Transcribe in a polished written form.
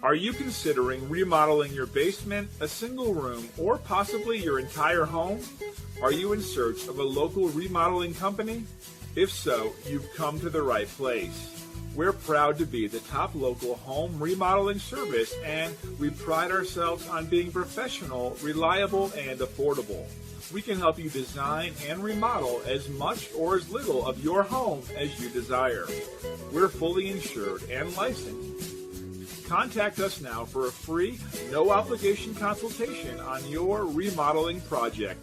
Are you considering remodeling your basement, a single room, or possibly your entire home? Are you in search of a local remodeling company? If so, you've come to the right place. We're proud to be the top local home remodeling service, and we pride ourselves on being professional, reliable, and affordable. We can help you design and remodel as much or as little of your home as you desire. We're fully insured and licensed. Contact us now for a free, no-obligation consultation on your remodeling project.